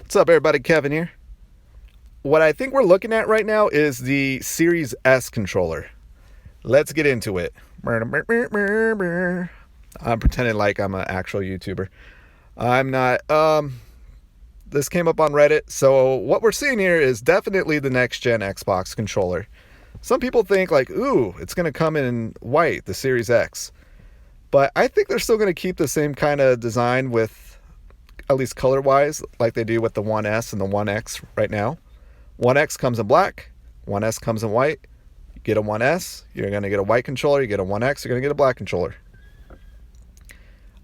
What's up, everybody? Kevin here. What I think we're looking at right now is the Series S controller. Let's get into it. I'm pretending like I'm an actual YouTuber. I'm not. This came up on Reddit. So what we're seeing here is definitely the next gen Xbox controller. Some people think like, ooh, it's going to come in white, the Series X. But I think they're still going to keep the same kind of design with, at least color-wise, like they do with the One S and the One X right now. One X comes in black, One S comes in white. You get a One S, you're going to get a white controller. You get a One X, you're going to get a black controller.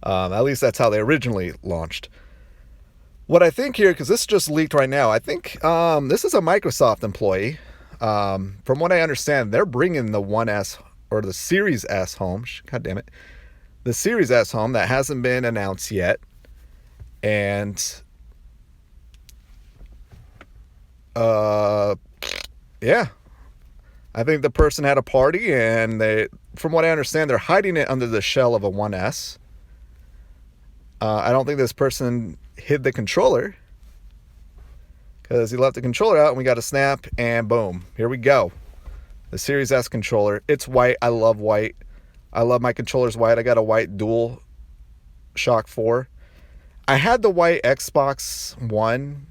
At least that's how they originally launched. What I think here, because this just leaked right now, I think this is a Microsoft employee. From what I understand, they're bringing the One S or the Series S home. God damn it. The Series S home that hasn't been announced yet. And yeah, I think the person had a party, and they, from what I understand, they're hiding it under the shell of a 1S. I don't think this person hid the controller, because he left the controller out and we got a snap, and boom, here we go. The Series S controller. It's white. I love white. I love my controllers white. I got a white Dual Shock 4. I had the white Xbox One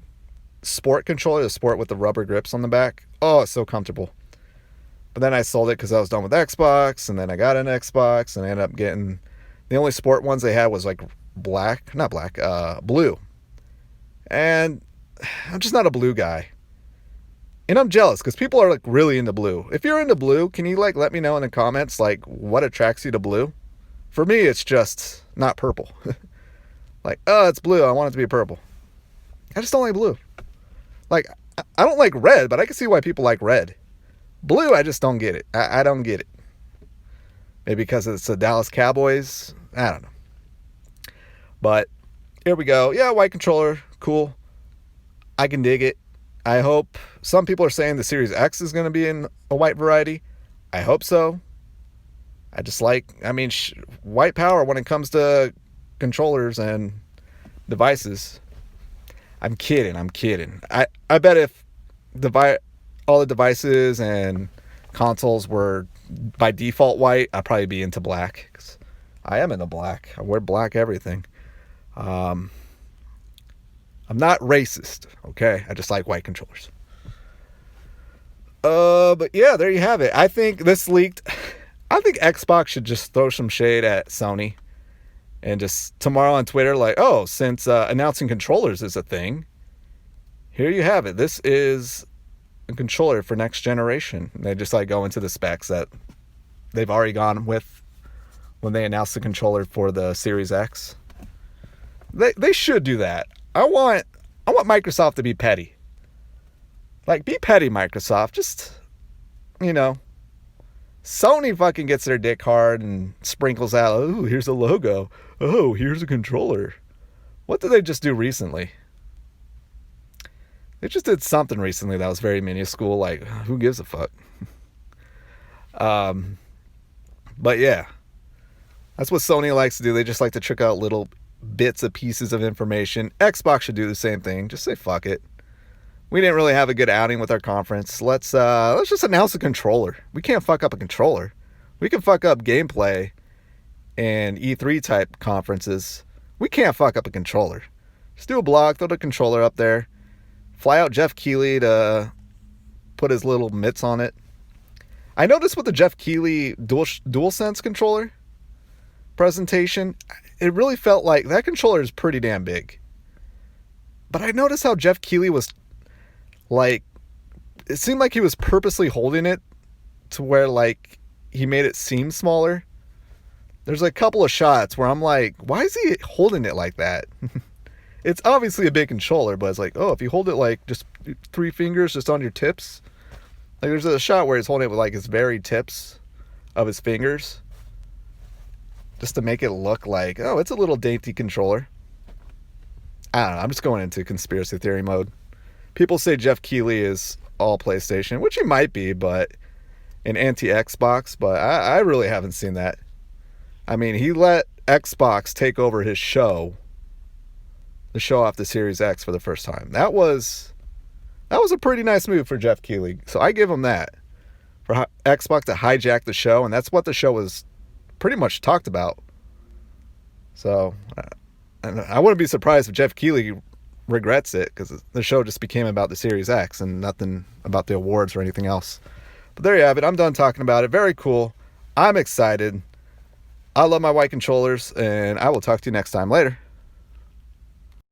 Sport controller, the Sport with the rubber grips on the back. Oh, it's so comfortable. But then I sold it because I was done with Xbox, and then I got an Xbox, and I ended up getting, the only Sport ones they had was like blue. And I'm just not a blue guy. And I'm jealous because people are like really into blue. If you're into blue, can you like let me know in the comments like what attracts you to blue? For me, it's just not purple. Like, oh, it's blue. I want it to be purple. I just don't like blue. Like, I don't like red, but I can see why people like red. Blue, I just don't get it. I don't get it. Maybe because it's the Dallas Cowboys. I don't know. But here we go. Yeah, white controller. Cool. I can dig it. I hope. Some people are saying the Series X is going to be in a white variety. I hope so. I just like, white power when it comes to controllers and devices. I'm kidding. I bet if all the devices and consoles were by default white, I'd probably be into black. 'Cause I am into black. I wear black everything. I'm not racist, okay? I just like white controllers. But yeah, there you have it. I think this leaked. I think Xbox should just throw some shade at Sony. And just tomorrow on Twitter, like, oh, since announcing controllers is a thing, here you have it. This is a controller for next generation. And they just like go into the specs that they've already gone with when they announced the controller for the Series X. They should do that. I want Microsoft to be petty. Like, be petty, Microsoft. Just, Sony fucking gets their dick hard and sprinkles out, oh, here's a logo. Oh, here's a controller. What did they just do recently? They just did something recently that was very minuscule. Like, who gives a fuck? But yeah, that's what Sony likes to do. They just like to trick out little bits of pieces of information. Xbox should do the same thing. Just say fuck it. We didn't really have a good outing with our conference. Let's just announce a controller. We can't fuck up a controller. We can fuck up gameplay and E3 type conferences. We can't fuck up a controller. Just do a blog, throw the controller up there, fly out Jeff Keighley to put his little mitts on it. I noticed with the Jeff Keighley DualSense controller presentation, it really felt like that controller is pretty damn big. But I noticed how Jeff Keighley was like, it seemed like he was purposely holding it to where like he made it seem smaller. There's a couple of shots where I'm like, why is he holding it like that? It's obviously a big controller, but it's like, oh, if you hold it like just 3 fingers just on your tips. Like there's a shot where he's holding it with like his very tips of his fingers. Just to make it look like, oh, it's a little dainty controller. I don't know. I'm just going into conspiracy theory mode. People say Jeff Keighley is all PlayStation, which he might be, but an anti-Xbox, but I really haven't seen that. I mean, he let Xbox take over his show to show off the Series X for the first time. That was a pretty nice move for Jeff Keighley. So I give him that. For Xbox to hijack the show, and that's what the show was pretty much talked about. So, and I wouldn't be surprised if Jeff Keighley regrets it, because the show just became about the Series X and nothing about the awards or anything else. But there you have it. I'm done talking about it. Very cool. I'm excited. I love my white controllers, and I will talk to you next time. Later.